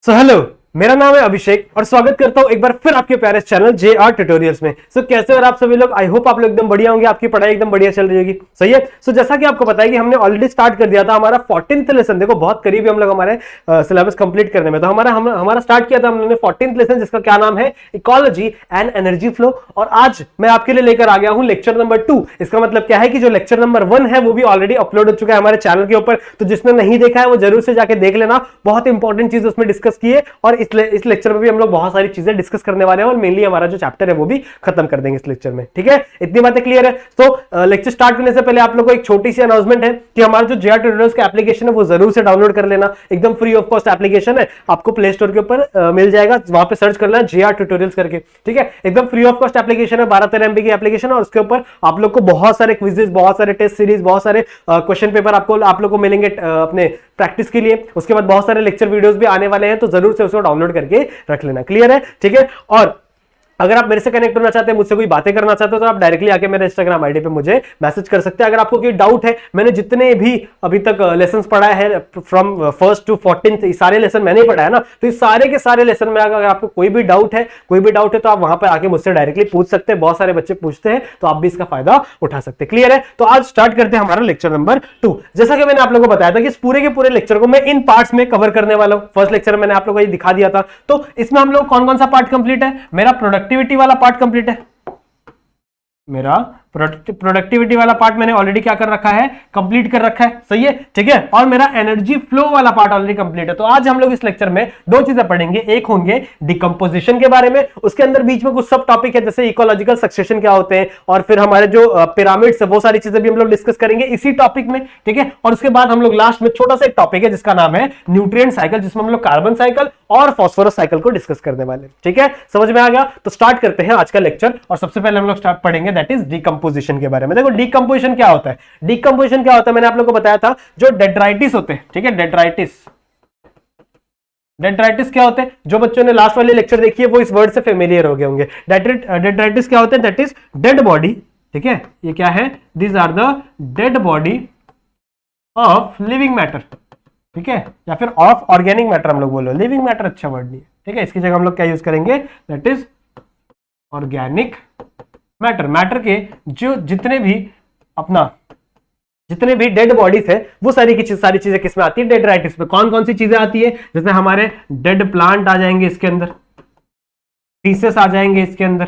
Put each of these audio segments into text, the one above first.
So hello, मेरा नाम है अभिषेक और स्वागत करता हूं एक बार फिर आपके प्यारे चैनल JR ट्यूटोरियल्स में। सो कैसे हो आप सभी लोग? आई होप आप लोग एकदम बढ़िया होंगे, आपकी पढ़ाई एकदम बढ़िया चल रही होगी। सही है। सो जैसा कि आपको पता है कि हमने ऑलरेडी स्टार्ट कर दिया था हमारा 14th लेसन। देखो बहुत करीब हम लोग हमारे सिलेबस कंप्लीट करने में। तो हमारा स्टार्ट किया था हमने 14th लेसन, जिसका क्या नाम है, इकोलॉजी एंड एनर्जी फ्लो। और आज मैं आपके लिए लेकर आ गया हूं लेक्चर नंबर 2। इसका मतलब क्या है कि जो लेक्चर नंबर 1 है वो भी ऑलरेडी अपलोड हो चुका है हमारे चैनल के ऊपर। तो जिसने नहीं देखा है वो जरूर से जाके देख लेना। बहुत इंपॉर्टेंट चीज उसमें डिस्कस की है और इस लेक्चर में भी हम लोग बहुत सारी चीजें डिस्कस करने वाले हैं और मेनली हमारा जो चैप्टर है वो भी खत्म कर देंगे इस लेक्चर में। ठीक है, इतनी बातें क्लियर है। तो लेक्चर स्टार्ट करने से पहले आप लोगों को एक छोटी सी अनाउंसमेंट है कि हमारा जो JR ट्यूटोरियल्स का एप्लीकेशन है वो जरूर से डाउनलोड कर लेना। एकदम फ्री ऑफ कॉस्ट एप्लीकेशन है, आपको प्ले स्टोर के ऊपर मिल जाएगा। वहां पे सर्च कर लेना JR ट्यूटोरियल्स करके। ठीक है, एकदम फ्री ऑफ कॉस्ट एप्लीकेशन है, 12-13 MB की एप्लीकेशन है और उसके ऊपर आप लोग को बहुत सारे क्विजेस, बहुत सारे टेस्ट सीरीज, बहुत सारे क्वेश्चन पेपर आप लोग को मिलेंगे अपने प्रैक्टिस के लिए। उसके बाद बहुत सारे लेक्चर वीडियोस भी आने वाले हैं, तो जरूर से उसको डाउनलोड करके रख लेना। क्लियर है? ठीक है। और अगर आप मेरे से कनेक्ट होना चाहते हैं, मुझसे कोई बातें करना चाहते हो, तो आप डायरेक्टली आके मेरे इंस्टाग्राम आईडी पे मुझे मैसेज कर सकते हैं। अगर आपको कोई डाउट है, मैंने जितने भी अभी तक लेसन्स पढ़ा है फ्रॉम 1st to 14th, सारे लेसन मैंने ही पढ़ाया ना, तो इस सारे के सारे लेसन में अगर आपको कोई भी डाउट है तो आप वहां पर आके मुझसे डायरेक्टली पूछ सकते हैं। बहुत सारे बच्चे पूछते हैं, तो आप भी इसका फायदा उठा सकते हैं। क्लियर है? तो आज स्टार्ट करते हैं हमारा लेक्चर नंबर 2। जैसा कि मैंने आप लोगों को बताया था कि इस पूरे के पूरे लेक्चर को मैं इन पार्ट्स में कवर करने वाला हूं। फर्स्ट लेक्चर में मैंने आप लोगों को ये दिखा दिया था। तो इसमें हम लोग कौन कौन सा पार्ट कंप्लीट है? मेरा प्रोडक्टिविटी वाला पार्ट कंप्लीट है। मेरा प्रोडक्टिविटी वाला पार्ट मैंने ऑलरेडी क्या कर रखा है, कंप्लीट कर रखा है। सही है, ठीक है। और मेरा एनर्जी फ्लो वाला पार्ट ऑलरेडी कंप्लीट है। तो आज हम लोग इस लेक्चर में दो चीजें पढ़ेंगे। एक होंगे डिकम्पोजिशन के बारे में, उसके अंदर बीच में कुछ सब टॉपिक है जैसे इकोलॉजिकल सक्सेशन क्या होते हैं, और फिर हमारे जो पिरामिड्स है वो सारी चीजें भी हम लोग डिस्कस करेंगे इसी टॉपिक में। ठीक है। और उसके बाद हम लोग लास्ट में छोटा सा एक टॉपिक है जिसका नाम है न्यूट्रिएंट साइकिल, जिसमें हम लोग कार्बन साइकिल और फास्फोरस साइकिल को डिस्कस करने वाले हैं। ठीक है, समझ में आ गया? तो स्टार्ट करते हैं आज का लेक्चर। और सबसे पहले हम लोग स्टार्ट पढ़ेंगे दैट इज डिकम्पोजिशन के बारे में। देखो डिकम्पोजिशन क्या होता है। डिकम्पोजिशन क्या होता है, मैंने आप लोग को बताया था, जो डेंड्राइटिस होते हैं। ठीक है, डेंड्राइटिस क्या होते हैं? जो बच्चों ने लास्ट वाले लेक्चर देखी है वो इस वर्ड से फेमिलियर हो गए होंगे। डेंड्राइटिस क्या होते हैं? That is dead body. ठीक है, ये क्या है? These are the dead body of living matter. ठीक है, या फिर ऑफ ऑर्गेनिक मैटर हम लोग बोलो। लिविंग मैटर अच्छा वर्ड नहीं है। ठीक है, इसकी जगह हम लोग क्या यूज करेंगे? That is organic matter. Matter के जो जितने भी डेड बॉडीज है वो सारी चीजें किसमें आती है? डेंड्राइटिस में। कौन कौन सी चीजें आती है? जैसे हमारे डेड प्लांट आ जाएंगे इसके अंदर, फीसेस आ जाएंगे इसके अंदर।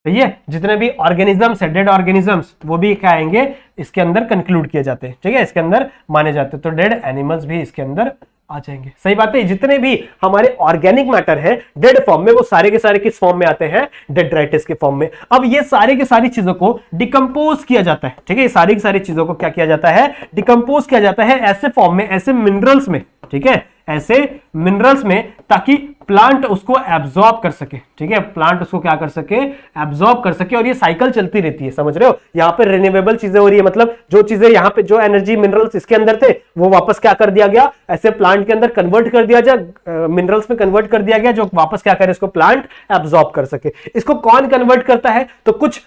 सही है, जितने भी ऑर्गेनिजम्स है, डेड ऑर्गेनिजम्स, वो भी क्या आएंगे इसके अंदर कंक्लूड किए जाते हैं। ठीक है, इसके अंदर माने जाते हैं। तो डेड एनिमल्स भी इसके अंदर आ जाएंगे। सही बात है। जितने भी हमारे ऑर्गेनिक मैटर है डेड फॉर्म में, वो सारे के सारे किस फॉर्म में आते हैं? डेंड्राइटिस के फॉर्म में। अब ये सारे के सारी चीजों को डिकम्पोज किया जाता है। ठीक है, ये सारी की सारी चीजों को क्या किया जाता है? डिकम्पोज किया जाता है ऐसे फॉर्म में, ऐसे मिनरल्स में। ठीक है, ऐसे मिनरल्स में, ताकि प्लांट उसको एब्जॉर्ब कर सके। ठीक है, प्लांट उसको क्या कर सके? एब्जॉर्ब कर सके। और ये साइकिल चलती रहती है, समझ रहे हो? यहाँ पे रिन्यूएबल चीजें हो रही है, मतलब जो चीजें यहाँ पे, जो एनर्जी मिनरल्स इसके अंदर थे वो वापस क्या कर दिया गया? ऐसे प्लांट के अंदर कन्वर्ट कर दिया जाए, मिनरल्स में कन्वर्ट कर दिया गया, जो वापस क्या करे? इसको प्लांट एब्जॉर्ब कर सके। इसको कौन कन्वर्ट करता है? तो कुछ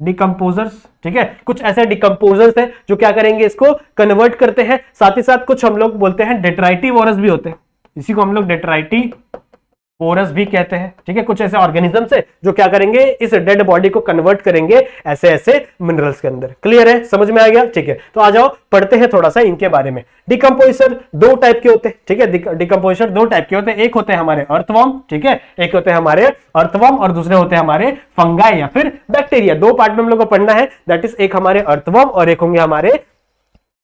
डिकम्पोजर्स। ठीक है, कुछ ऐसे डिकम्पोजर्स हैं जो क्या करेंगे? इसको कन्वर्ट करते हैं। साथ ही साथ कुछ हम लोग बोलते हैं डेट्राइटिवोरस भी होते हैं, इसी को हम लोग डेट्राइटिवोरस भी कहते हैं। ठीक है, कुछ ऐसे ऑर्गेनिजम्स है जो क्या करेंगे? इस डेड बॉडी को कन्वर्ट करेंगे ऐसे ऐसे मिनरल्स के अंदर। क्लियर है? समझ में आ गया? ठीक है, तो आ जाओ पढ़ते हैं थोड़ा सा इनके बारे में। डिकम्पोजिशन दो टाइप के होते हैं। ठीक है, डिकम्पोजिशन दो टाइप के होते हैं। एक होते हैं हमारे अर्थवर्म। ठीक है, एक होते हैं हमारे अर्थवर्म और दूसरे होते हैं हमारे फंगाई या फिर बैक्टीरिया। दो पार्ट में हम लोग को पढ़ना है। दैट इज एक हमारे अर्थवर्म और एक होंगे हमारे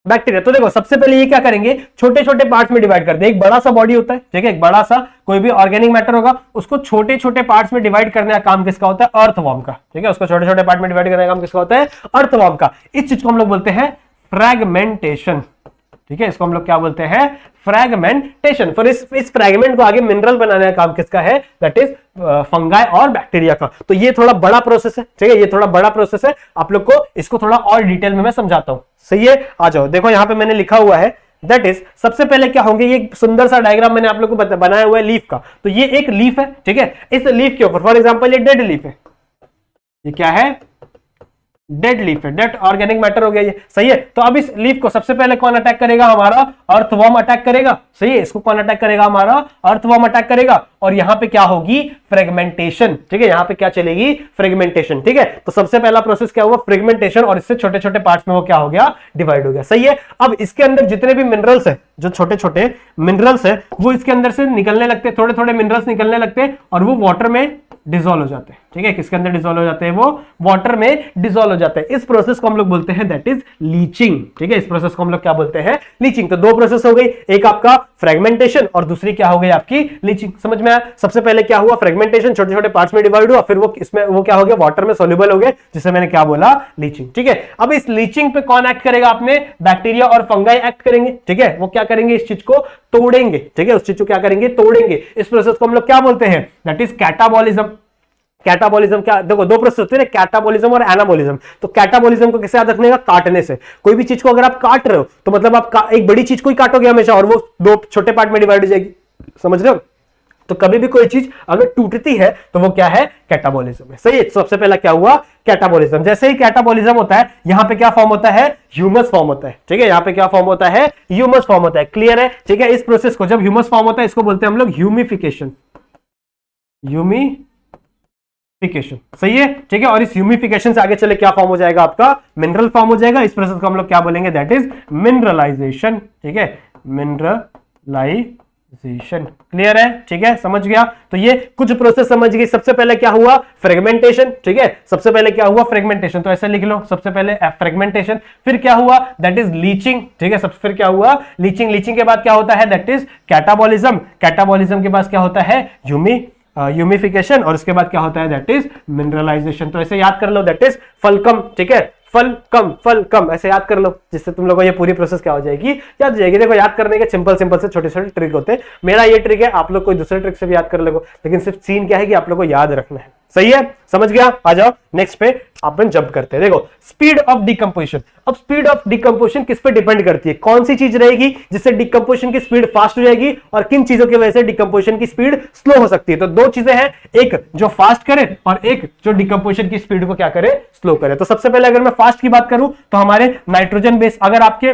बैक्टीरिया। तो देखो सबसे पहले ये क्या करेंगे? छोटे छोटे पार्ट्स में डिवाइड करते हैं। एक बड़ा सा बॉडी होता है, ठीक है, एक बड़ा सा कोई भी ऑर्गेनिक मैटर होगा, उसको छोटे छोटे पार्ट्स में डिवाइड करने का काम किसका होता है? अर्थवर्म का। ठीक है, उसको छोटे छोटे पार्ट में डिवाइड करने का काम किसका होता है? अर्थवर्म का। इस चीज को हम लोग बोलते हैं फ्रैगमेंटेशन। ठीक है, इसको हम लोग क्या बोलते हैं? फ्रैगमेंटेशन। फिर इस फ्रैगमेंट को आगे मिनरल बनाने का काम किसका है? दैट इज फंगाई और बैक्टीरिया का। तो ये थोड़ा बड़ा प्रोसेस है। ठीक है, ये थोड़ा बड़ा प्रोसेस है। आप लोग को इसको थोड़ा और डिटेल में मैं समझाता हूं। सही है, आ जाओ। देखो यहां पे मैंने लिखा हुआ है, दैट इज सबसे पहले क्या होंगे? ये सुंदर सा डायग्राम मैंने आप लोग को बनाया हुआ है लीफ का। तो ये एक लीफ है। ठीक है, इस लीफ के ऊपर फॉर एग्जाम्पल ये डेड लीफ है। ये क्या है? डेड लीफ है, डेड ऑर्गेनिक मैटर हो गया ये, सही है। तो अब इस लीफ को सबसे पहले कौन अटैक करेगा, हमारा अर्थवर्म अटैक करेगा, सही है। इसको कौन अटैक करेगा, हमारा अर्थवर्म अटैक करेगा, और यहां पे क्या होगी, फ्रेगमेंटेशन, ठीक है। यहां पे क्या चलेगी, फ्रेगमेंटेशन, ठीक है। तो सबसे पहला प्रोसेस क्या हुआ, फ्रेगमेंटेशन, और इससे छोटे छोटे पार्ट्स में वो क्या हो गया, डिवाइड हो गया, सही है। अब इसके अंदर जितने भी मिनरल्स है, जो छोटे छोटे मिनरल्स है, वो इसके अंदर से निकलने लगते, थोड़े थोड़े मिनरल्स निकलने लगते, और वो वाटर में डिसॉल्व हो जाते हैं, ठीक है। किसके अंदर डिसॉल्व हो जाते हैं, वो वाटर में डिसॉल्व हो जाते हैं। इस प्रोसेस को हम लोग बोलते हैं दैट इज लीचिंग, ठीक है। इस प्रोसेस को हम लोग क्या बोलते हैं, लीचिंग। तो दो प्रोसेस हो गई, एक आपका फ्रेगमेंटेशन और दूसरी क्या हो गई, आपकी लीचिंग। समझ में आया। सबसे पहले क्या हुआ, फ्रेगमेंटेशन, छोटे छोटे पार्ट्स में डिवाइड हुआ, फिर वो इसमें वो क्या हो गया, वाटर में सोल्यूबल हो गए, जिसे मैंने क्या बोला, लीचिंग, ठीक है। अब इस लीचिंग पे कौन एक्ट करेगा, आपने बैक्टीरिया और फंगाई एक्ट करेंगे, ठीक है। वो क्या करेंगे, इस चीज को तोड़ेंगे, ठीक है। उस चीज को क्या करेंगे, तोड़ेंगे। इस प्रोसेस को हम लोग क्या बोलते हैं, दैट इज कैटाबॉलिज्म। कैटाबॉलिज्म क्या, देखो दो प्रोसेस होते हैं, कैटाबॉलिज्म और एनाबॉलिज्म। तो कैटाबॉलिज्म को कैसे याद रखने का, काटने से। कोई भी चीज को अगर आप काट रहे हो तो मतलब आप एक बड़ी चीज को ही काटोगे हमेशा, और वो दो छोटे पार्ट में डिवाइड हो जाएगी, समझ रहे हो। तो कभी भी कोई चीज अगर टूटती है तो वो क्या है, कैटाबॉलिज्म है, सही है। सबसे पहला क्या हुआ, कैटाबॉलिज्म। जैसे ही कैटाबॉलिज्म होता है, यहां पे क्या फॉर्म होता है, ह्यूमस फॉर्म होता है, ठीक है। यहां पे क्या फॉर्म होता है, ह्यूमस फॉर्म होता है, क्लियर है, ठीक है। इस प्रोसेस को जब ह्यूमस फॉर्म होता है, इसको बोलते हैं हम लोग ह्यूमिफिकेशन, सही है, ठीक है। और इस ह्यूमिफिकेशन से आगे चले क्या फॉर्म हो जाएगा, आपका मिनरल फॉर्म हो जाएगा। इस प्रोसेस को हम लोग क्या बोलेंगे, दैट इज मिनरलाइजेशन, ठीक है, मिनरलाइजेशन, क्लियर है, ठीक है, समझ गया। तो ये कुछ प्रोसेस समझ गई। सबसे पहले क्या हुआ, फ्रेगमेंटेशन, ठीक है। सबसे पहले क्या हुआ, फ्रेगमेंटेशन, तो ऐसे लिख लो, सबसे पहले फ्रेगमेंटेशन, फिर क्या हुआ, दैट इज लीचिंग, ठीक है। सबसे फिर क्या हुआ, लीचिंग। लीचिंग के बाद क्या होता है, दैट इज कैटाबॉलिज्म। कैटाबॉलिज्म के बाद क्या होता है, ह्यूमिफिकेशन, और उसके बाद क्या होता है, दैट इज मिनरलाइजेशन। तो ऐसे याद कर लो, दैट इज फलकम, ठीक है, फल कम ऐसे याद कर लो, जिससे तुम लोगों को ये पूरी प्रोसेस क्या हो जाएगी, याद हो जाएगी। देखो याद करने के सिंपल से छोटे छोटे ट्रिक होते हैं। मेरा ये ट्रिक है, आप लोग कोई दूसरे ट्रिक से भी याद कर लो, लेकिन सिर्फ सीन क्या है कि आप लोग को याद रखना है, सही है, समझ गया। आ जाओ नेक्स्ट पे अपन जंप करते हैं। देखो स्पीड ऑफ डिकम्पोजिशन। अब स्पीड ऑफ डिकम्पोजिशन किस पे डिपेंड करती है, कौन सी चीज रहेगी जिससे डिकम्पोजिशन की स्पीड फास्ट हो जाएगी, और किन चीजों की वजह से डिकम्पोजिशन की स्पीड स्लो हो सकती है। तो दो चीजें हैं, एक जो फास्ट करे और एक जो डिकम्पोजिशन की स्पीड को क्या करे, स्लो करे। तो सबसे पहले अगर मैं फास्ट की बात करूं तो हमारे नाइट्रोजन बेस, अगर आपके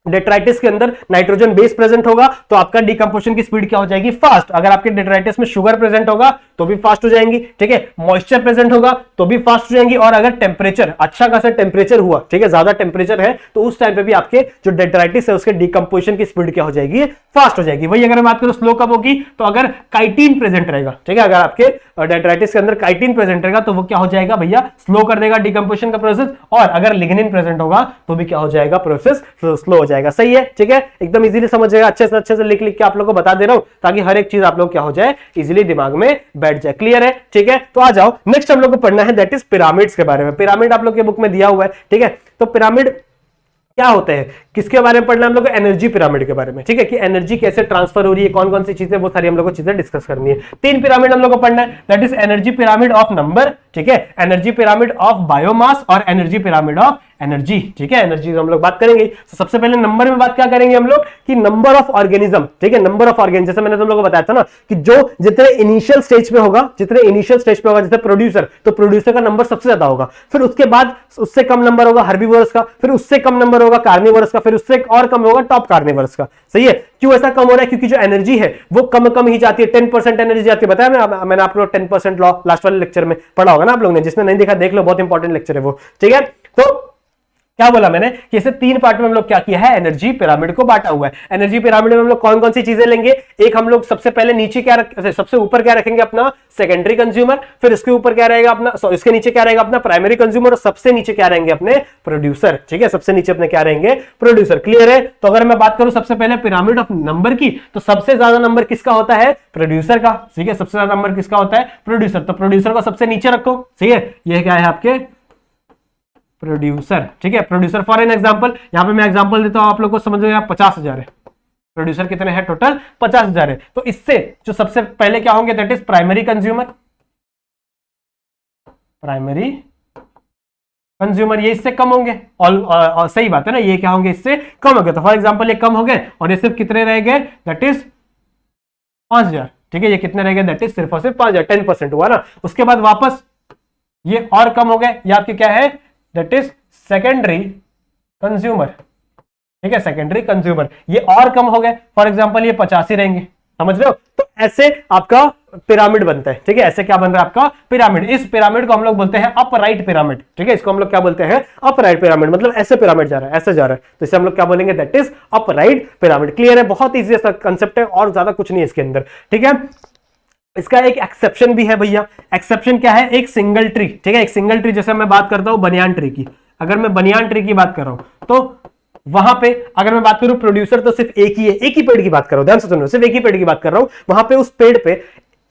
डेट्राइटिस के अंदर नाइट्रोजन बेस प्रेजेंट होगा तो आपका डिकम्पोजिशन की स्पीड क्या हो जाएगी, फास्ट। अगर आपके डेट्राइटिस में शुगर प्रेजेंट होगा तो भी फास्ट हो जाएंगी, ठीक है। मॉइस्चर प्रेजेंट होगा तो भी फास्ट हो जाएंगी, और अगर टेम्परेचर अच्छा खासा टेम्परेचर हुआ, ठीक है, ज्यादा टेम्परेचर है, तो उस टाइम पे भी आपके जो डेट्राइटिस है उसके डिकम्पोजिशन की स्पीड क्या हो जाएगी, फास्ट हो जाएगी। वही अगर मैं बात करूं स्लो कब होगी, तो अगर काइटिन प्रेजेंट रहेगा, ठीक है, अगर आपके डेट्राइटिस के अंदर काइटिन प्रेजेंट रहेगा तो वो क्या हो जाएगा भैया, स्लो कर देगा डिकम्पोजिशन का प्रोसेस, और अगर लिग्निन प्रेजेंट होगा तो भी क्या हो जाएगा, प्रोसेस स्लो हो जाएगा, सही है, ठीक है। एकदम इजीली समझ जाएगा, अच्छे से लिख के आप लोगों को बता दे रहा हूं, ताकि हर एक चीज आप लोग क्या हो जाए, इजीली दिमाग में बैठ जाए, क्लियर है, ठीक है। तो आ जाओ नेक्स्ट हम लोग को पढ़ना है, दैट इज पिरामिड्स के बारे में। पिरामिड आप लोग के बुक में दिया हुआ है, ठीक है। तो पिरामिड क्या होते हैं, किसके बारे में पढ़ना है हम लोग को, एनर्जी पिरामिड के बारे में, ठीक है, कि एनर्जी कैसे ट्रांसफर हो रही है, कौन कौन सी चीजें, वो सारी हम लोग को चीजें डिस्कस करनी है। तीन पिरामिड हम लोग को पढ़ना है, that is energy pyramid of number, ठीक है, एनर्जी पिरामिड ऑफ बायोमास, और एनर्जी पिरामिड ऑफ एनर्जी, ठीक है। एनर्जी हम लोग बात करेंगे। तो सबसे पहले नंबर में बात क्या करेंगे हम लोग, कि नंबर ऑफ ऑर्गेनिज्म, ठीक है, नंबर ऑफ ऑर्गेनिज्म। जैसे मैंने तुम लोगों को बताया था ना, कि जो जितने इनिशियल स्टेज पे होगा, जैसे प्रोड्यूसर, तो प्रोड्यूसर का नंबर सबसे ज्यादा होगा, फिर उसके बाद उससे कम नंबर होगा हर्बीवोरस का, फिर उससे कम नंबर होगा कार्निवोरस का, फिर उससे और कम होगा टॉप कार्निवोरस का, सही है। क्यों ऐसा कम हो रहा है, क्योंकि जो एनर्जी है वो कम ही जाती है, 10% एनर्जी जाती है। बताया मैंने आप लोग 10% लॉ लास्ट वाले लेक्चर में पढ़ा होगा ना आप लोगों ने, जिसने नहीं देखा देख लो, बहुत इंपॉर्टेंट लेक्चर है वो, ठीक है। तो क्या बोला मैंने, कि इसे तीन पार्ट में हम लोग क्या किया है, एनर्जी पिरामिड को बांटा हुआ है। एनर्जी पिरामिड में हम लोग कौन कौन सी चीजें लेंगे, एक हम लोग सबसे पहले नीचे क्या सबसे ऊपर क्या रखेंगे, अपना सेकेंडरी कंज्यूमर, फिर इसके ऊपर क्या रहेगा अपना, इसके नीचे क्या रहेगा अपना प्राइमरी कंज्यूमर, और सबसे नीचे क्या रहेंगे अपने प्रोड्यूसर, ठीक है, सबसे नीचे अपने क्या रहेंगे, प्रोड्यूसर, क्लियर है। तो अगर मैं बात करूं सबसे पहले पिरामिड ऑफ नंबर की, तो सबसे ज्यादा नंबर किसका होता है, प्रोड्यूसर का, ठीक है, सबसे ज्यादा नंबर किसका होता है, प्रोड्यूसर। तो प्रोड्यूसर को सबसे नीचे रखो, ठीक है, ये क्या है आपके प्रोड्यूसर, ठीक है। प्रोड्यूसर फॉर एन एग्जांपल, यहां पे मैं एग्जांपल देता हूं, आप लोग को समझ में, 50,000 है प्रोड्यूसर, कितने हैं टोटल, 50,000 है। तो इससे जो सबसे पहले क्या होंगे, that is primary consumer, primary consumer, ये इससे कम होंगे, और सही बात है ना, ये क्या होंगे, इससे कम हो गए। तो फॉर एग्जांपल ये कम हो गए, और ये सिर्फ कितने रह गए, दैट इज 5,000, ठीक है, ये कितने रह गए, दैट इज सिर्फ और सिर्फ 5,000, 10% हुआ ना। उसके बाद वापस ये और कम हो गए, ये आपके क्या है, दैट इज सेकेंडरी कंज्यूमर, ठीक है, सेकेंडरी कंज्यूमर। ये और कम हो गए, फॉर एग्जांपल ये 85 रहेंगे, समझ रहे हो। तो ऐसे आपका पिरामिड बनता है, ठीक है, ऐसे क्या बन रहा है आपका पिरामिड। इस पिरामिड को हम लोग बोलते हैं अपराइट पिरामिड, ठीक है, इसको हम लोग क्या बोलते हैं अपराइट पिरामिड, मतलब ऐसे पिरामिड जा रहा है, ऐसे जा रहा है, तो इसे हम लोग क्या बोलेंगे that is upright pyramid. Clear है, बहुत ईजी कंसेप्ट है और ज्यादा कुछ नहीं है इसके अंदर, ठीक है। इसका एक एक्सेप्शन भी है भैया, एक्सेप्शन क्या है, एक सिंगल ट्री, ठीक है, एक सिंगल ट्री, जैसे मैं बात करता हूं बनियान ट्री की, अगर मैं बनियान ट्री की बात कर रहा हूं तो वहां पे अगर मैं बात करूं प्रोड्यूसर तो सिर्फ एक ही है, एक ही पेड़ की बात कर रहा हूं, ध्यान से सुनो, सिर्फ एक ही पेड़ की बात कर रहा हूं, वहां पे उस पेड़ पे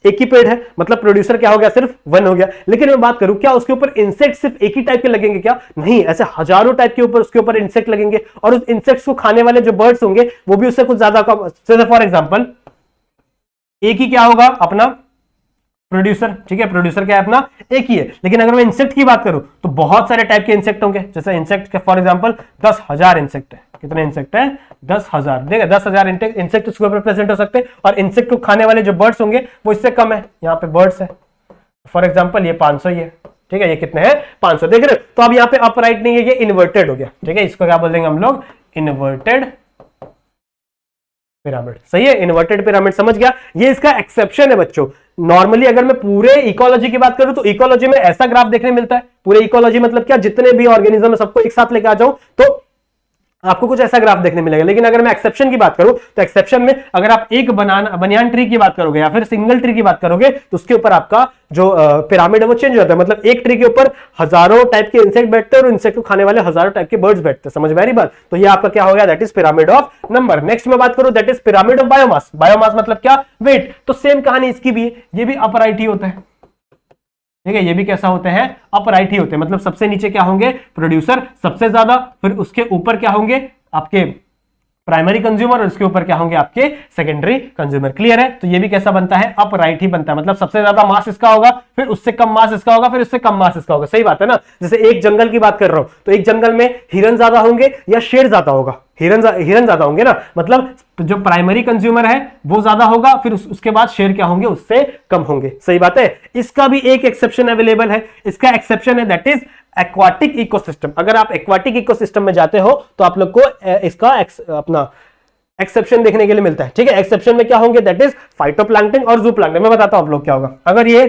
एक ही पेड़ है, मतलब प्रोड्यूसर क्या हो गया, सिर्फ वन हो गया। लेकिन मैं बात करूं क्या उसके ऊपर इंसेक्ट सिर्फ एक ही टाइप के लगेंगे क्या, नहीं, ऐसे हजारों टाइप के ऊपर उसके ऊपर इंसेक्ट लगेंगे, और उस इंसेक्ट्स को खाने वाले जो बर्ड्स होंगे वो भी उससे कुछ ज्यादा कम। फॉर एग्जाम्पल एक ही क्या होगा अपना प्रोड्यूसर, ठीक है, प्रोड्यूसर क्या है अपना एक ही है। लेकिन अगर मैं इंसेक्ट की बात करूं तो बहुत सारे टाइप के इंसेक्ट होंगे, जैसे इंसेक्ट के फॉर एग्जांपल 10,000 इंसेक्ट है, कितने इंसेक्ट है 10,000, देखिए 10,000 इंसेक्ट उसके ऊपर प्रेजेंट हो सकते हैं, और इंसेक्ट को खाने वाले जो बर्ड्स होंगे वो इससे कम है, यहाँ पे बर्ड्स है, फॉर एग्जाम्पल ये 500 ही है, ठीक है, ये कितने हैं 500, देख रहे हो। तो अब यहाँ पे अपराइट नहीं है, ये इन्वर्टेड हो गया, ठीक है, इसको क्या बोल देंगे हम लोग इन्वर्टेड पिरामिड, सही है, इन्वर्टेड पिरामिड, समझ गया। ये इसका एक्सेप्शन है बच्चों। नॉर्मली अगर मैं पूरे इकोलॉजी की बात करूं तो इकोलॉजी में ऐसा ग्राफ देखने मिलता है, पूरे इकोलॉजी मतलब क्या, जितने भी ऑर्गेनिज्म है सबको एक साथ लेके आ जाऊं तो आपको कुछ ऐसा ग्राफ देखने मिलेगा। लेकिन अगर मैं एक्सेप्शन की बात करूं तो एक्सेप्शन में अगर आप एक बनियान ट्री की बात करोगे या फिर सिंगल ट्री की बात करोगे तो उसके ऊपर आपका जो पिरामिड है वो चेंज हो जाता है, मतलब एक ट्री के ऊपर हजारों टाइप के इंसेक्ट बैठते हैं और इंसेक्ट को खाने वाले हजारों टाइप के बर्ड्स बैठते हैं, समझ में आ रही बात। तो ये आपका क्या हो गया, that is pyramid of number. Next में बात करूं that is pyramid of biomass. Biomass मतलब क्या, वेट। तो सेम कहानी इसकी भी है, ये भी अपराइट ही होता है, ठीक है, ये भी कैसा होते हैं अपराइट ही होते हैं, मतलब सबसे नीचे क्या होंगे प्रोड्यूसर सबसे ज्यादा, फिर उसके ऊपर क्या होंगे आपके प्राइमरी कंज्यूमर, और उसके ऊपर क्या होंगे आपके सेकेंडरी कंज्यूमर। क्लियर है, तो ये भी कैसा बनता है अपराइट ही बनता है, मतलब सबसे ज्यादा मास इसका होगा, फिर उससे कम मास इसका होगा, फिर उससे कम मास इसका होगा, सही बात है ना। जैसे एक जंगल की बात कर रहा हूं तो एक जंगल में हिरन ज्यादा होंगे या शेर ज्यादा होगा, हिरन ज्यादा होंगे ना, मतलब जो प्राइमरी कंज्यूमर है वो ज्यादा होगा, फिर उसके बाद शेर क्या होंगे उससे कम होंगे, सही बात है। इसका भी एक एक्सेप्शन अवेलेबल है, इसका एक्सेप्शन है दैट इज एक्वाटिक इकोसिस्टम। अगर आप एक्वाटिक इकोसिस्टम में जाते हो तो आप लोग को इसका अपना एक्सेप्शन देखने के लिए मिलता है, ठीक है। एक्सेप्शन में क्या होंगे दैट इज फाइटोप्लैंक्टन और जूप्लैंक्टन। मैं बताता हूं आप लोग क्या होगा। अगर ये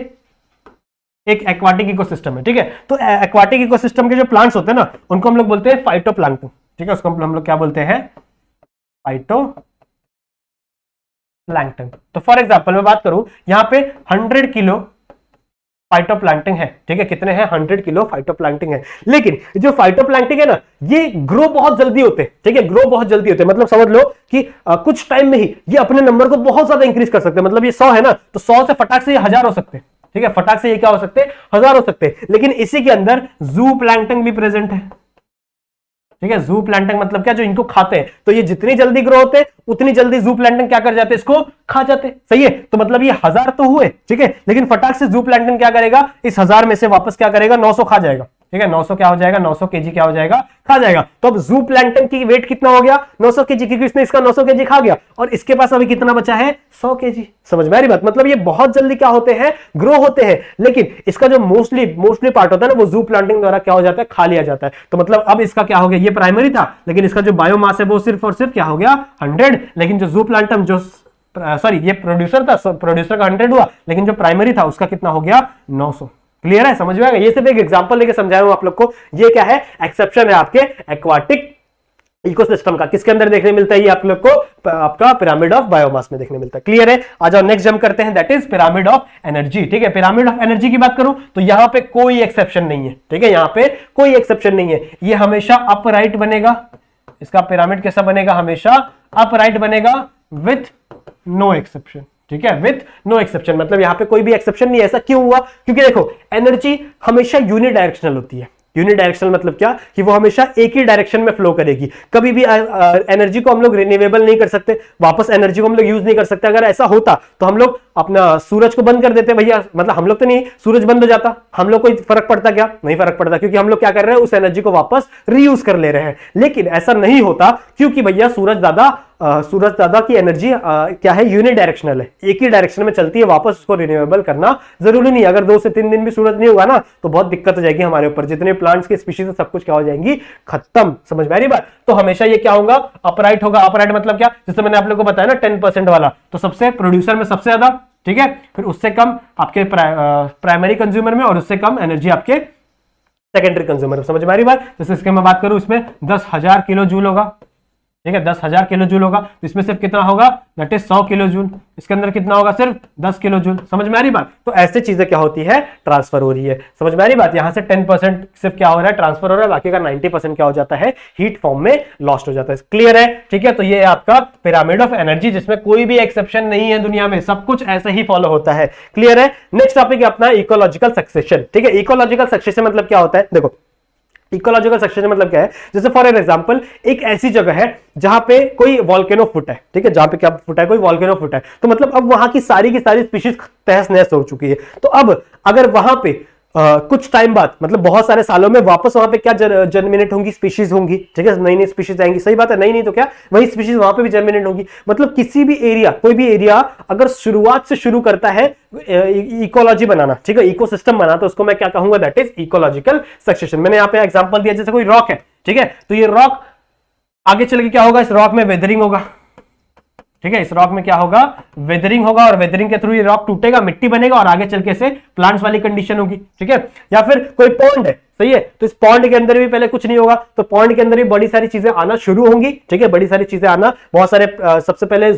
एक एक्वाटिक इकोसिस्टम है, ठीक है, तो एक्वाटिक इकोसिस्टम के जो प्लांट्स होते हैं ना उनको हम लोग बोलते हैं फाइटोप्लैंक्टन, ठीक है, उसको हम लोग क्या बोलते हैं फाइटोप्लैंक्टन। तो फॉर एग्जांपल मैं बात करूं यहां पे 100 किलो फाइटोप्लैंक्टन है, ठीक है, कितने हैं 100 किलो फाइटोप्लैंक्टन है। लेकिन जो फाइटोप्लैंक्टन है ना ये ग्रो बहुत जल्दी होते हैं, ठीक है, ग्रो बहुत जल्दी होते हैं, मतलब समझ लो कि कुछ टाइम में ही ये अपने नंबर को बहुत ज्यादा इंक्रीज कर सकते हैं। मतलब ये 100 है ना तो 100 से फटाक से ये 1000 हो सकते हैं, ठीक है, फटाक से ये क्या हो सकते हैं 1000 हो सकते हैं। लेकिन इसी के अंदर जूप्लैंक्टन भी प्रेजेंट है, ठीक है, जूप्लैंक्टन मतलब क्या, जो इनको खाते हैं। तो ये जितनी जल्दी ग्रो होते हैं उतनी जल्दी जूप्लैंक्टन क्या कर जाते हैं, इसको खा जाते हैं, सही है। तो मतलब ये 1000 तो हुए, ठीक है, लेकिन फटाक से जूप्लैंक्टन क्या करेगा, इस 1000 में से वापस क्या करेगा 900 खा जाएगा, ठीक है, 900 क्या हो जाएगा 900 केजी क्या हो जाएगा खा जाएगा। तो अब जूप्लैंक्टन की वेट कितना हो गया 900 केजी, क्योंकि इसने इसका 900 केजी खा गया और इसके पास अभी कितना बचा है 100 केजी। समझ में आ रही बात, मतलब ये बहुत जल्दी क्या होते हैं ग्रो होते हैं, लेकिन इसका जो मोस्टली पार्ट होता है ना वो जूप्लैंक्टन द्वारा क्या हो जाता है खा लिया जाता है। तो मतलब अब इसका क्या हो गया, ये प्राइमरी था लेकिन इसका जो बायोमास है वो सिर्फ और सिर्फ क्या हो गया 100, लेकिन जो जूप्लैंक्टन जो सॉरी ये प्रोड्यूसर था, प्रोड्यूसर का 100 हुआ, लेकिन जो प्राइमरी था उसका कितना हो गया 900। क्लियर है, समझ में आएगा। ये सिर्फ एक एग्जांपल लेके समझा रहा हूं आप लोग को। ये क्या है एक्सेप्शन है आपके एक्वाटिक इकोसिस्टम का, किसके अंदर देखने मिलता है ये आप लोग को आपका पिरामिड ऑफ बायोमास में देखने मिलता है। क्लियर है, आ जाओ नेक्स्ट जंप करते हैं that is pyramid of energy. ठीक है, पिरामिड ऑफ एनर्जी की बात करूं तो यहां पे कोई एक्सेप्शन नहीं है, ठीक है, यहां पे कोई एक्सेप्शन नहीं है, ये हमेशा अपराइट बनेगा। इसका पिरामिड कैसा बनेगा, हमेशा अपराइट बनेगा विथ नो एक्सेप्शन, ठीक है, विथ नो एक्सेप्शन। मतलब यहां पे कोई भी एक्सेप्शन नहीं है। ऐसा क्यों हुआ, क्योंकि देखो एनर्जी हमेशा यूनिडायरेक्शनल होती है। यूनिडायरेक्शनल मतलब क्या कि वो हमेशा एक ही डायरेक्शन में फ्लो करेगी। कभी भी एनर्जी को हम लोग रिन्यूएबल नहीं कर सकते, वापस एनर्जी को हम लोग यूज नहीं कर सकते। अगर ऐसा होता तो हम लोग अपना सूरज को बंद कर देते भैया, मतलब हम लोग तो नहीं, सूरज बंद हो जाता, हम लोग कोई फर्क पड़ता क्या, नहीं फर्क पड़ता, क्योंकि हम लोग क्या कर रहे हैं उस एनर्जी को वापस रीयूज कर ले रहे हैं। लेकिन ऐसा नहीं होता क्योंकि भैया सूरज ज्यादा सूरज दादा की एनर्जी क्या है, यूनिडायरेक्शनल है, एक ही डायरेक्शन में चलती है, वापस उसको रिन्यूएबल करना जरूरी नहीं है। अगर 2 से 3 दिन भी सूरज नहीं होगा ना तो बहुत दिक्कत हो जाएगी हमारे ऊपर, जितने प्लांट्स की स्पीशीज है सब कुछ क्या हो जाएंगी, खत्म। समझ में आ रही बात? तो हमेशा ये क्या होगा, अपराइट होगा। अपराइट मतलब क्या, जैसे मैंने आप लोगों को बताया ना 10% वाला, तो सबसे प्रोड्यूसर में सबसे ज्यादा, ठीक है, फिर उससे कम आपके प्राइमरी कंज्यूमर में, और उससे कम एनर्जी आपके सेकेंडरी कंज्यूमर। समझ में आ रही बात? जैसे इसके मैं बात करूं, इसमें 10,000 किलो जूल होगा, ठीक है, 10,000 किलो जूल होगा, तो इसमें सिर्फ कितना होगा, दैट इज 100 किलो जूल। इसके अंदर कितना होगा, सिर्फ 10 किलो जूल। समझ में आ रही बात? तो ऐसे चीजें क्या होती है, ट्रांसफर हो रही है। समझ में आ रही बात? यहां से 10% सिर्फ क्या हो रहा है, ट्रांसफर हो रहा है, बाकी का 90% क्या हो जाता है, हीट फॉर्म में लॉस्ट हो जाता है। क्लियर है? ठीक है, तो ये आपका पिरामिड ऑफ एनर्जी, जिसमें कोई भी एक्सेप्शन नहीं है दुनिया में, सब कुछ ऐसे ही फॉलो होता है। क्लियर है? नेक्स्ट टॉपिक है अपना इकोलॉजिकल सक्सेशन। ठीक है, इकोलॉजिकल सक्सेशन मतलब क्या होता है, देखो इकोलॉजिकल सक्सेशन मतलब क्या है, जैसे फॉर एग्जांपल एक ऐसी जगह है जहां पे कोई वॉल्केनो फुट है, ठीक है, जहां पे क्या फुटा है, कोई वॉल्केनो फुटा है, तो मतलब अब वहां की सारी स्पीशीज तहस नहस हो चुकी है। तो अब अगर वहां पे कुछ टाइम बाद, मतलब बहुत सारे सालों में वापस वहां पे क्या जर्मिनेट होंगी, स्पीशीज होंगी, ठीक है, नई नई स्पीशीज आएंगी। सही बात है, नई नहीं तो क्या, वही स्पीशीज वहां पे भी जर्मिनेट होंगी। मतलब किसी भी एरिया, कोई भी एरिया अगर शुरुआत से शुरू करता है इकोलॉजी बनाना, ठीक है, इकोसिस्टम बनाना, तो उसको मैं क्या कहूंगा, दैट इज इकोलॉजिकल सक्सेशन। मैंने यहां पे एग्जांपल दिया, जैसे कोई रॉक है, ठीक है, तो ये रॉक आगे चल के क्या होगा, इस रॉक में वेदरिंग होगा, ठीक है, इस रॉक में क्या होगा, वेदरिंग होगा, और वेदरिंग के थ्रू ये रॉक टूटेगा, मिट्टी बनेगा, और आगे चल के से प्लांट्स वाली कंडीशन होगी। ठीक है, या फिर कोई पॉन्ड है, सही है, तो इस पॉन्ड के अंदर भी पहले कुछ नहीं होगा, तो पॉन्ड के अंदर भी बड़ी सारी चीजें आना शुरू होंगी। ठीक है, बड़ी सारी चीजें आना, बहुत सारे सबसे पहले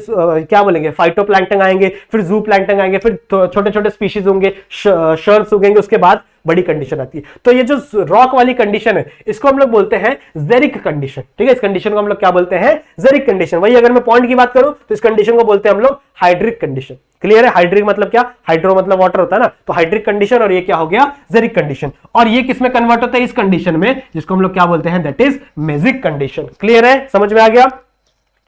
क्या बोलेंगे, फाइटोप्लैंक्टन आएंगे, फिर जू प्लैंक्टन आएंगे, फिर छोटे छोटे स्पीशीज होंगे, शर्ट्स उगेंगे, उसके बाद बड़ी कंडीशन आती है। तो ये जो रॉक वाली कंडीशन है, इसको हम लोग बोलते हैं जेरिक कंडीशन। ठीक है, इस कंडीशन को हम लोग क्या बोलते हैं, जेरिक कंडीशन। वही अगर मैं पॉन्ड की बात करूं तो इस कंडीशन को बोलते हैं हम लोग हाइड्रिक कंडीशन। क्लियर है? हाइड्रिक मतलब क्या, हाइड्रो मतलब वाटर होता है ना, तो हाइड्रिक कंडीशन, और ये क्या हो गया, जेरिक कंडीशन। और ये किसमें कन्वर्ट होता है, इस कंडीशन में, जिसको हम लोग क्या बोलते हैं, that is magic condition. Clear है? समझ में आ गया?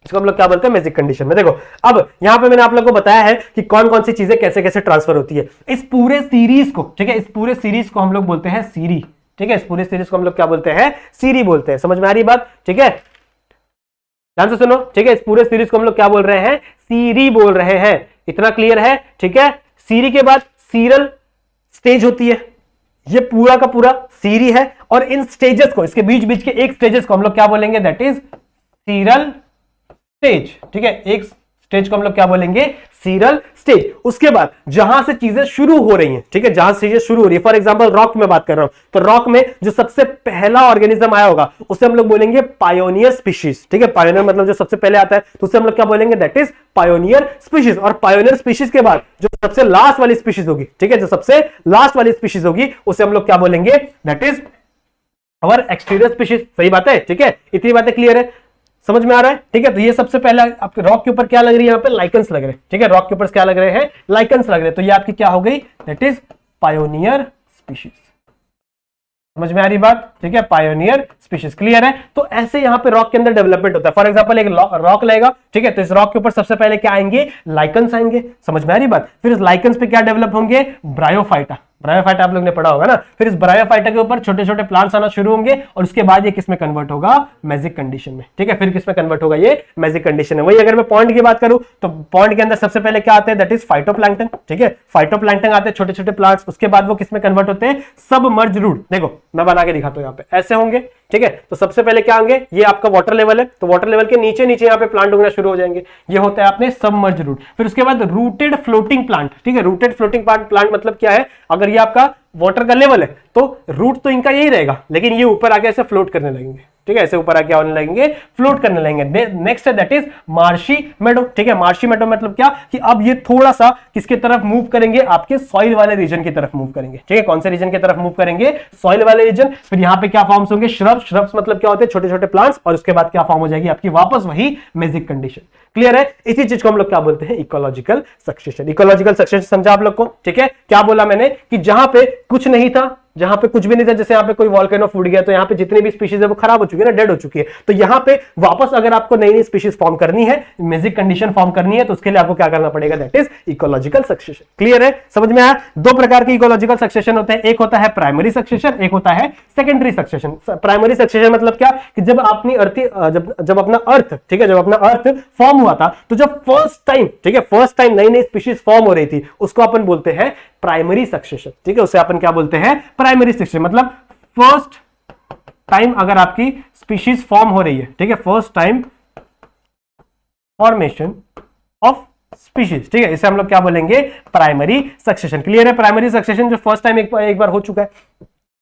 इसको हम लोग क्या बोलते हैं, मेजिक कंडीशन में। देखो अब यहां पे मैंने आप लोगों को बताया है कि कौन कौन सी चीजें कैसे कैसे ट्रांसफर होती है इस पूरे सीरीज को। ठीक है, इस पूरे सीरीज को हम लोग बोलते हैं सीरी। ठीक है, इस पूरे सीरीज को हम लोग क्या बोलते हैं, सीरी बोलते हैं। समझ में आ रही बात? ठीक है, ध्यान से सुनो। ठीक है, इस पूरे सीरीज को हम लोग क्या बोल रहे हैं, सीरी बोल रहे हैं। इतना क्लियर है? ठीक है, सीरी के बाद सीरल स्टेज होती है, ये पूरा का पूरा सीरी है, और इन स्टेजेस को, इसके बीच बीच के एक स्टेजेस को हम लोग क्या बोलेंगे, दैट इज सीरल स्टेज। ठीक है, एक स्टेज को हम लोग क्या बोलेंगे, सीरल स्टेज। उसके बाद जहां से चीजें शुरू हो रही हैं, ठीक है, जहां से चीजें शुरू हो रही है, फॉर एग्जांपल रॉक में बात कर रहा हूं, तो रॉक में जो सबसे पहला ऑर्गेनिज्म आया होगा उसे हम लोग बोलेंगे पायोनियर स्पीशीज। ठीक है, पायोनियर मतलब जो सबसे पहले आता है, तो उसे हम लोग क्या बोलेंगे, दैट इज पायोनियर स्पीशीज। और पायोनियर स्पीशीज के बाद जो सबसे लास्ट वाली स्पीशीज होगी, ठीक है, जो सबसे लास्ट वाली स्पीशीज होगी उसे हम लोग क्या बोलेंगे, that is our exterior species. सही बात है? ठीक है, इतनी बातें क्लियर है, समझ में आ रहा है? ठीक है, तो ये सबसे पहले आपके रॉक के ऊपर क्या लग रही है, यहाँ पे लाइकन्स लग रहे हैं। ठीक है, रॉक के ऊपर क्या लग रहे हैं, लाइकन्स लग रहे हैं, तो ये आपकी क्या हो गई, दैट इज पायोनियर स्पीशीज। समझ में आ रही बात? ठीक है, पायोनियर स्पीशीज। क्लियर है? तो ऐसे यहाँ पे रॉक के अंदर डेवलपमेंट होता है। फॉर एग्जांपल एक रॉक लगेगा, ठीक है, तो इस रॉक के ऊपर सबसे पहले क्या आएंगे, लाइकन्स आएंगे। समझ में आ रही बात? फिर इस लाइकन्स पे क्या डेवलप होंगे, ब्रायोफाइटा। ब्रायोफाइटा आप लोग ने पढ़ा होगा ना। फिर इस ब्रायोफाइटा के ऊपर छोटे छोटे प्लांट्स आना शुरू होंगे, और उसके बाद ये किसमें कन्वर्ट होगा, मैजिक कंडीशन में। ठीक है, फिर किसमें कन्वर्ट होगा, ये मैजिक कंडीशन है। वही अगर मैं पॉन्ड की बात करूं तो पॉन्ड के अंदर सबसे पहले क्या आते हैं, दैट इज फाइटोप्लैंक्टन। ठीक है, फाइटोप्लैंक्टन आते हैं, छोटे छोटे प्लांट्स, उसके बाद वो किसमें कन्वर्ट होते हैं, सबमर्ज रूट। देखो मैं बना के दिखाता हूं, यहाँ पे ऐसे होंगे। ठीक है, तो सबसे पहले क्या होंगे, ये आपका वाटर लेवल है, तो वाटर लेवल के नीचे नीचे यहाँ पे प्लांट उगना शुरू हो जाएंगे, ये होता है आपने सबमर्ज रूट। फिर उसके बाद रूटेड फ्लोटिंग प्लांट। ठीक है, रूटेड फ्लोटिंग प्लांट मतलब क्या है, अगर ये आपका वाटर का लेवल है तो रूट तो इनका यही रहेगा, लेकिन ये ऊपर आके ऐसे फ्लोट करने लगेंगे। ठीक है, ऐसे ऊपर आके आने लगेंगे, फ्लोट करने लगेंगे। नेक्स्ट है दैट इज मार्शी मेडो। ठीक है, मार्शी मेडो मतलब क्या, कि अब ये थोड़ा सा किसके तरफ मूव करेंगे, आपके सॉइल वाले रीजन की तरफ मूव करेंगे। ठीक है, कौन से रीजन की तरफ मूव करेंगे, सॉइल वाले रीजन। फिर यहाँ पे क्या फॉर्म्स होंगे, श्रब्स। श्रब्स मतलब क्या होते हैं, छोटे छोटे प्लांट्स, और उसके बाद क्या फॉर्म हो जाएगी आपकी, वापस वही मेजिक कंडीशन। क्लियर है? इसी चीज को हम लोग क्या बोलते हैं, इकोलॉजिकल सक्सेशन। इकोलॉजिकल सक्सेशन समझा आप लोग को? ठीक है, क्या बोला मैंने, कि जहां पे कुछ नहीं था जहां पे कुछ भी नहीं था, जैसे यहाँ पे कोई वॉल्केनो फूट गया तो यहाँ पे जितनी भी स्पीशीज है वो खराब हो चुकी है ना, डेड हो चुकी है। तो यहाँ पे वापस अगर आपको नई नई स्पीशीज फॉर्म करनी है, म्यूजिक कंडीशन फॉर्म करनी है, तो उसके लिए आपको क्या करना पड़ेगा, that is ecological succession. Clear है, समझ में आया? दो प्रकार के इकोलॉजिकल सक्सेशन होते हैं, एक होता है प्राइमरी सक्सेशन, एक होता है सेकेंडरी सक्सेशन। प्राइमरी सक्सेशन मतलब क्या कि जब अपनी अर्थ जब अपना अर्थ, ठीक है, जब अपना अर्थ फॉर्म हुआ था, तो जब फर्स्ट टाइम, ठीक है, फर्स्ट टाइम नई नई स्पीशीज फॉर्म हो रही थी, उसको अपन बोलते हैं प्राइमरी सक्सेशन। ठीक है, उसे अपन क्या बोलते हैं, प्राइमरी सक्सेशन। मतलब फर्स्ट टाइम अगर आपकी स्पीशीज फॉर्म हो रही है, ठीक है, first time formation of species, ठीक है, इसे हम लोग क्या बोलेंगे, प्राइमरी सक्सेशन। क्लियर है? प्राइमरी सक्सेशन जो फर्स्ट टाइम एक बार हो चुका है।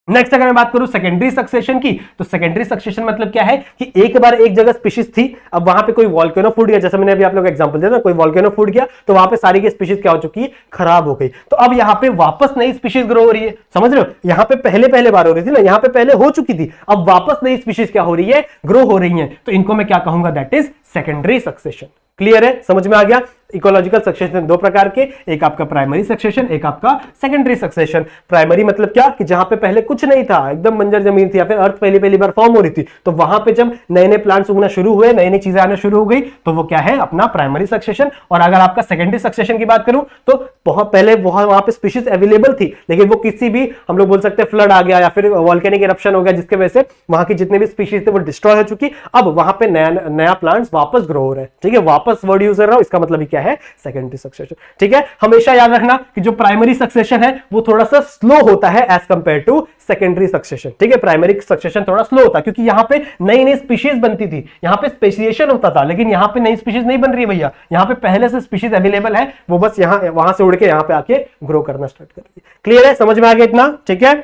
नेक्स्ट अगर मैं बात करूं सेकेंडरी सक्सेशन की, तो सेकेंडरी सक्सेशन मतलब क्या है कि एक बार एक जगह स्पीशीज थी, अब वहां पे कोई वॉल्केनो फूट गया, जैसे मैंने अभी आप लोग एग्जांपल दिया था, कोई वॉल्केनो फूट गया तो वहां पे सारी की स्पीशीज क्या हो चुकी है, खराब हो गई। तो अब यहां पे वापस नई स्पीशीज ग्रो हो रही है, समझ रहे हो? यहां पे पहले बार हो रही थी ना, यहां पे पहले हो चुकी थी, अब वापस नई स्पीशीज क्या हो रही है, ग्रो हो रही है। तो इनको मैं क्या कहूंगा, that is secondary succession. Clear है, समझ में आ गया? इकोलॉजिकल सक्सेशन दो प्रकार के, एक आपका प्राइमरी सक्सेशन, एक आपका सेकेंडरी सक्सेशन। प्राइमरी मतलब क्या कि जहां पे पहले कुछ नहीं था, एकदम बंजर जमीन थी, या फिर अर्थ पहली बार फॉर्म हो रही थी, तो वहां पे जब नए नए प्लांट्स उगना शुरू हुए, नई नई चीजें आना शुरू हो गई, तो वो क्या है, अपना प्राइमरी सक्सेशन। और अगर आपका सेकेंडरी सक्सेशन की बात करूं तो बहुत पहले वहां पे स्पीशीज अवेलेबल थी, लेकिन वो किसी भी, हम लोग बोल सकते हैं फ्लड आ गया या फिर वॉल्केनिक इरप्शन हो गया, जिसके वजह से वहां की जितने भी स्पीशीज थे वो डिस्ट्रॉय हो चुकी। अब वहां पे नया प्लांट्स वापस ग्रो हो रहे हैं। ठीक है, वापस वर्ड यूज कर रहा हूं, इसका मतलब क्या है, सेकेंडरी सक्सेशन। ठीक है, हमेशा याद रखना कि जो प्राइमरी सक्सेशन है वो थोड़ा सा स्लो होता है as compare to secondary succession. ठीक है, प्राइमरी सक्सेशन थोड़ा स्लो होता है क्योंकि यहां पे नई नई स्पीशीज बनती थी, यहां पे स्पेसिएशन होता था, लेकिन यहां पे नई स्पीशीज नहीं बन रही भैया, यहां पे पहले से स्पीशीज अवेलेबल है, वो बस यहां वहां से उड़ के यहां पे आके ग्रो करना स्टार्ट कर रही है। क्लियर है, समझ में आ गया इतना? ठीक है,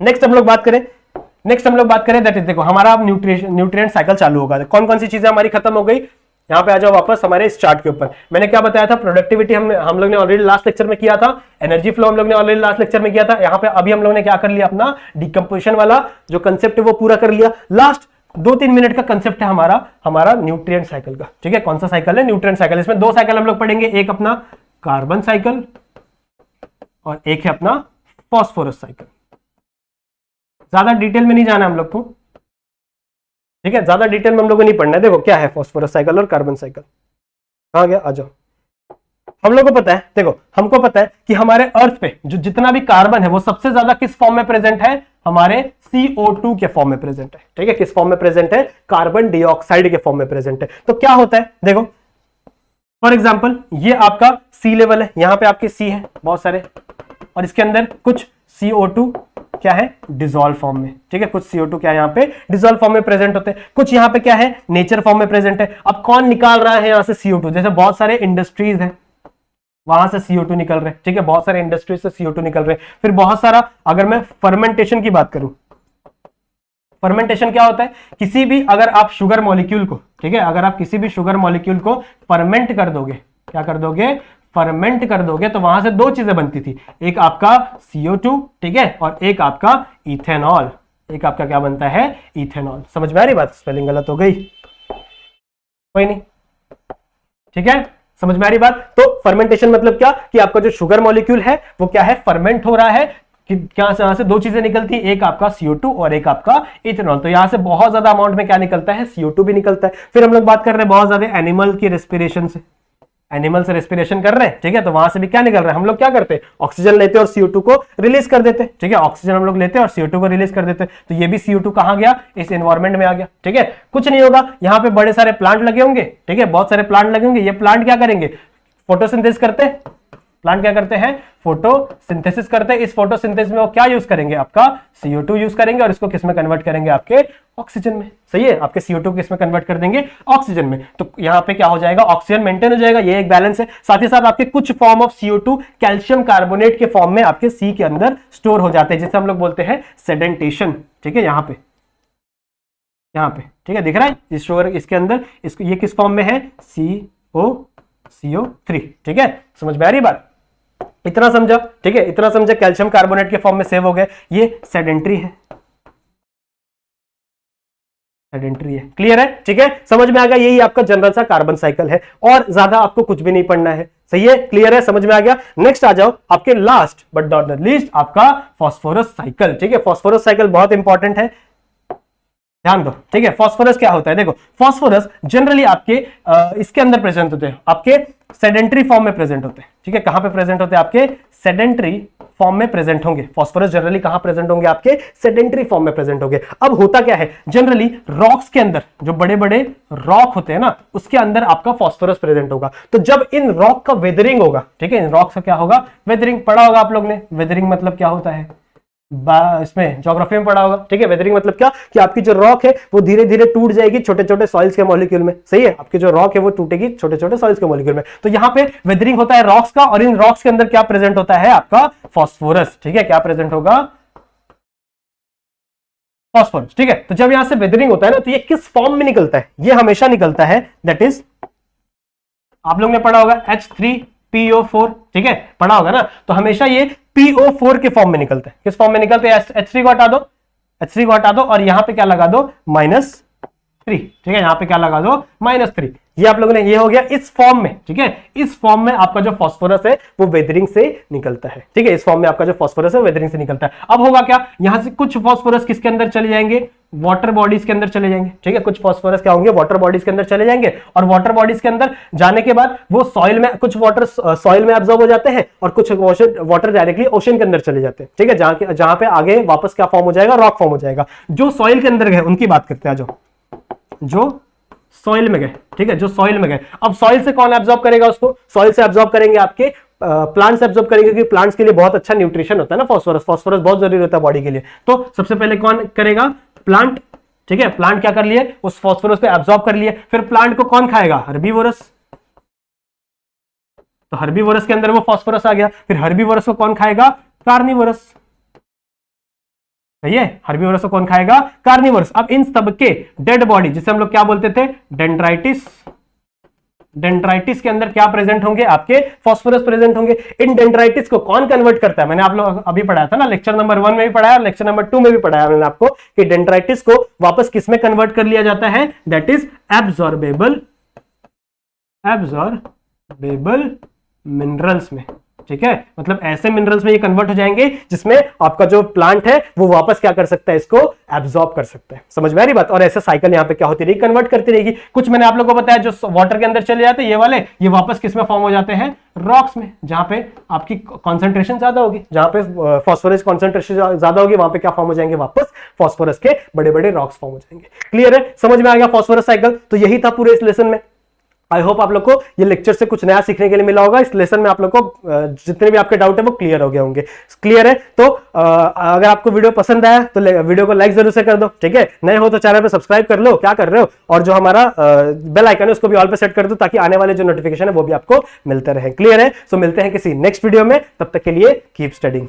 नेक्स्ट हम लोग बात करें दैट इज, देखो हमारा न्यूट्रिएंट साइकिल चालू होगा। कौन कौन सी चीजें हमारी खत्म हो गई, यहां पे आ जाओ वापस हमारे इस चार्ट के ऊपर। मैंने क्या बताया था, प्रोडक्टिविटी हम लोग ने ऑलरेडी लास्ट लेक्चर में किया था, एनर्जी फ्लो हम लोग ने ऑलरेडी लास्ट लेक्चर में किया था। यहां पे अभी हम लोग ने क्या कर लिया, अपना डिकम्पोजिशन वाला जो कंसेप्ट है वो पूरा कर लिया। लास्ट 2-3 मिनट का कंसेप्ट है हमारा न्यूट्रिएंट साइकिल का। ठीक है, कौन सा साइकिल है, न्यूट्रिएंट साइकिल। इसमें दो साइकिल हम लोग पढ़ेंगे, एक अपना कार्बन साइकिल और एक है अपना फॉस्फोरस साइकिल। ज्यादा डिटेल में नहीं जाना हम लोग को, ठीक है, ज्यादा डिटेल में हम लोग को नहीं पढ़ना है। देखो क्या है फॉस्फोरस साइकिल और कार्बन साइकिल, कहां गया, आ जाओ। हम लोग को पता है, देखो हमको पता है कि हमारे अर्थ पे जो जितना भी कार्बन है वो सबसे ज्यादा किस फॉर्म में प्रेजेंट है, हमारे CO2 के फॉर्म में प्रेजेंट है। ठीक है, किस फॉर्म में प्रेजेंट है, कार्बन डाइऑक्साइड के फॉर्म में प्रेजेंट है। तो क्या होता है, देखो फॉर एग्जाम्पल ये आपका सी लेवल है, यहां पे आपके सी है बहुत सारे, और इसके अंदर कुछ CO2 क्या है, डिसॉल्व फॉर्म में। ठीक है, कुछ CO2 क्या है यहाँ पे, डिसॉल्व फॉर्म में प्रेजेंट होते हैं, कुछ यहाँ पे क्या है, नेचर फॉर्म में प्रेजेंट है। अब कौन निकाल रहा है यहाँ से CO2, जैसे बहुत सारे इंडस्ट्रीज हैं वहां से CO2 निकल रहे हैं। ठीक है, बहुत सारे इंडस्ट्रीज से CO2 निकल रहे हैं। फिर बहुत सारा, अगर मैं फर्मेंटेशन की बात करूं, फर्मेंटेशन क्या होता है, किसी भी अगर आप शुगर मॉलिक्यूल को, ठीक है, अगर आप किसी भी शुगर मॉलिक्यूल को फर्मेंट कर दोगे, क्या कर दोगे, फर्मेंट कर दोगे, तो वहां से दो चीजें बनती थी, एक आपका CO2, ठीक है, और एक आपका इथेनॉल। एक आपका क्या बनता है, इथेनॉल। समझ में आ रही बात, स्पेलिंग गलत हो गई, कोई नहीं, ठीक है, समझ में आ रही बात। तो फर्मेंटेशन मतलब क्या कि आपका जो शुगर मॉलिक्यूल है वो क्या है, फर्मेंट हो रहा है, कि क्या से, यहां से दो चीजें निकलती है, एक आपका CO2 और एक आपका इथेनॉल। तो यहां से बहुत ज्यादा अमाउंट में क्या निकलता है, CO2 भी निकलता है। फिर हम लोग बात कर रहे हैं बहुत ज्यादा एनिमल की रेस्पिरेशन से, एनिमल से रेस्पिरेशन कर रहे हैं, ठीक है, तो वहां से भी क्या निकल रहा है, हम लोग क्या करते हैं, ऑक्सीजन लेते हैं और CO2 को रिलीज कर देते हैं। ठीक है, ऑक्सीजन हम लोग लेते हैं और CO2 को रिलीज कर देते हैं, तो ये भी CO2 कहां गया, इस एनवायरमेंट में आ गया। ठीक है, कुछ नहीं होगा, यहाँ पे बड़े सारे प्लांट लगे होंगे, ठीक है, बहुत सारे प्लांट लगे होंगे, ये प्लांट क्या करेंगे, फोटोसिंथेसिस करते हैं। प्लांट क्या करते हैं, फोटोसिंथेसिस करते हैं। इस फोटोसिंथेसिस में वो क्या यूज करेंगे, आपका CO2 यूज करेंगे, और इसको किस में कन्वर्ट करेंगे, आपके ऑक्सीजन में। सही है, आपके CO2 किस में कन्वर्ट कर देंगे, ऑक्सीजन में। तो यहाँ पे क्या हो जाएगा, ऑक्सीजन मेंटेन हो जाएगा, ये एक बैलेंस है। साथ ही साथ आपके कुछ form of CO2 calcium carbonate के फॉर्म में आपके सी के अंदर स्टोर हो जाते हैं, जिसे हम लोग बोलते हैं सेडेंटेशन। ठीक है, यहाँ पे ठीक है, दिख रहा है इस शुगर, इसके अंदर इसको, ये किस फॉर्म में है, CO3। ठीक है, समझ में आ रही बात, इतना समझा। ठीक है, इतना समझा, कैल्शियम कार्बोनेट के फॉर्म में सेव हो गए, ये सेडेंट्री है। सेडेंटरी है। क्लियर है? ठीक है, समझ में आ गया? यही आपका जनरल सा कार्बन साइकिल है और ज्यादा आपको कुछ भी नहीं पढ़ना है। सही है? क्लियर है? समझ में आ गया? नेक्स्ट आ जाओ आपके last but not the least आपका फास्फोरस साइकिल। ठीक है, फास्फोरस साइकिल बहुत इंपॉर्टेंट है, ध्यान दो। ठीक है, फास्फोरस क्या होता है? देखो, फास्फोरस जनरली आपके इसके अंदर प्रेजेंट होते हैं, आपके सेडेंटरी फॉर्म में प्रेजेंट होते हैं। ठीक है, कहां पे प्रेजेंट होते हैं? आपके सेडेंटरी फॉर्म में प्रेजेंट होंगे। फास्फोरस जनरली कहां प्रेजेंट होंगे? आपके सेडेंटरी फॉर्म में प्रेजेंट होंगे। अब होता क्या है, जनरली रॉक्स के अंदर, जो बड़े बड़े रॉक होते हैं ना, उसके अंदर आपका फास्फोरस प्रेजेंट होगा। तो जब इन रॉक का वेदरिंग होगा, ठीक है, इन रॉक्स का क्या होगा? वेदरिंग। पढ़ा होगा आप लोग ने, वेदरिंग मतलब क्या होता है, इसमें ज्योग्राफी में पढ़ा होगा। ठीक है, वेदरिंग मतलब क्या, कि आपकी जो रॉक है वो धीरे धीरे टूट जाएगी छोटे छोटे सॉइल्स के मॉलिक्यूल में। सही है, आपकी जो रॉक है वो टूटेगी छोटे छोटे सॉइल्स के मॉलिक्यूल में। तो यहां पे वेदरिंग होता है रॉक्स का, और इन रॉक्स के अंदर क्या प्रेजेंट होता है? आपका फास्फोरस। ठीक है, क्या प्रेजेंट होगा? फास्फोरस। ठीक है, तो जब यहां से वेदरिंग होता है ना, तो ये किस फॉर्म में निकलता है? ये हमेशा निकलता है, दैट इज, आप लोग ने पढ़ा होगा H3PO4। ठीक है, पढ़ा होगा ना, तो हमेशा ये PO4 के फॉर्म में निकलते हैं। किस फॉर्म में निकलते हैं? H3 को हटा दो, H3 को हटा दो, और यहां पे क्या लगा दो? -3। ठीक है, यहां पे क्या लगा दो? -3। ये आप लोगों ने, ये हो गया इस फॉर्म में। ठीक है, इस फॉर्म में आपका जो फास्फोरस है वो वेदरिंग से निकलता है। ठीक है, इस फॉर्म में आपका जो फास्फोरस है वेदरिंग से निकलता है। अब होगा क्या, यहां से कुछ फास्फोरस किसके अंदर चले जाएंगे? वाटर बॉडीज के अंदर चले जाएंगे। ठीक है, कुछ फास्फोरस क्या होंगे? वाटर बॉडीज के अंदर चले जाएंगे, और वाटर बॉडीज के अंदर जाने के बाद वो सॉइल में, कुछ वाटर सॉइल में एब्जॉर्ब हो जाते हैं, और कुछ वाटर डायरेक्टली ओशन के अंदर चले जाते हैं। ठीक है, जहां पे आगे वापस क्या फॉर्म हो जाएगा? रॉक फॉर्म हो जाएगा। जो सॉइल के अंदर गए उनकी बात करते हैं, जो सॉइल में गए। ठीक है, जो सॉइल में गए, अब सॉइल से कौन एब्जॉर्ब करेगा उसको? सॉइल से एब्जॉर्ब करेंगे आपके प्लांट्स एब्जॉर्ब करेंगे, क्योंकि प्लांट्स के लिए बहुत अच्छा न्यूट्रिशन होता है ना फास्फोरस। फास्फोरस बहुत जरूरी होता है बॉडी के लिए। तो सबसे पहले कौन करेगा? प्लांट। ठीक है, प्लांट क्या कर लिए? उस फास्फोरस को एब्जॉर्ब कर लिए। फिर प्लांट को कौन खाएगा? हर्बीवोरस। तो हर्बीवोरस के अंदर वो फास्फोरस आ गया। फिर हर्बीवोरस को कौन खाएगा? कार्निवोरस। सही है, हर्बीवोरस को कौन खाएगा? कार्निवोरस। अब इन सब के डेड बॉडी, जिसे हम लोग क्या बोलते थे? डेंड्राइटिस। डेंड्राइटिस के अंदर क्या प्रेजेंट होंगे? आपके फास्फोरस प्रेजेंट होंगे। इन डेंड्राइटिस को कौन कन्वर्ट करता है? मैंने आप लोग अभी पढ़ाया था ना, लेक्चर नंबर 1 में भी पढ़ाया, लेक्चर नंबर 2 में भी पढ़ाया मैंने आपको, कि डेंड्राइटिस को वापस किस में कन्वर्ट कर लिया जाता है? दैट इज एब्जॉर्बेबल मिनरल्स में। ठीक है, मतलब ऐसे मिनरल्स में ये कन्वर्ट हो जाएंगे जिसमें आपका जो प्लांट है वो वापस क्या कर सकता है? इसको एब्जॉर्ब कर सकता है। समझ में आ रही बात? और ऐसा साइकिल यहाँ पे क्या होती रहेगी? कन्वर्ट करती रहेगी। कुछ मैंने आप लोगों को बताया, जो वाटर के अंदर चले जाते हैं ये वाले, ये वापस किस में फॉर्म हो जाते हैं? रॉक्स में, जहां पे आपकी कॉन्सेंट्रेशन ज्यादा होगी, जहां पे फास्फोरस कॉन्सेंट्रेशन ज्यादा होगी, वहां पे क्या फॉर्म हो जाएंगे? वापस फास्फोरस के बड़े बड़े रॉक्स फॉर्म हो जाएंगे। क्लियर है? समझ में आ गया फास्फोरस साइकिल? तो यही था पूरे इस लेसन में। आई होप आप लोग को ये लेक्चर से कुछ नया सीखने के लिए मिला होगा। इस लेसन में आप लोग को जितने भी आपके डाउट है वो क्लियर हो गए होंगे। क्लियर है? तो अगर आपको वीडियो पसंद आया तो वीडियो को लाइक जरूर से कर दो। ठीक है, नए हो तो चैनल पे सब्सक्राइब कर लो, क्या कर रहे हो, और जो हमारा बेल आइकन है उसको भी ऑल पे सेट कर दो, ताकि आने वाले जो नोटिफिकेशन है वो भी आपको मिलते रहे। क्लियर है? सो मिलते हैं किसी नेक्स्ट वीडियो में, तब तक के लिए कीप स्टडिंग।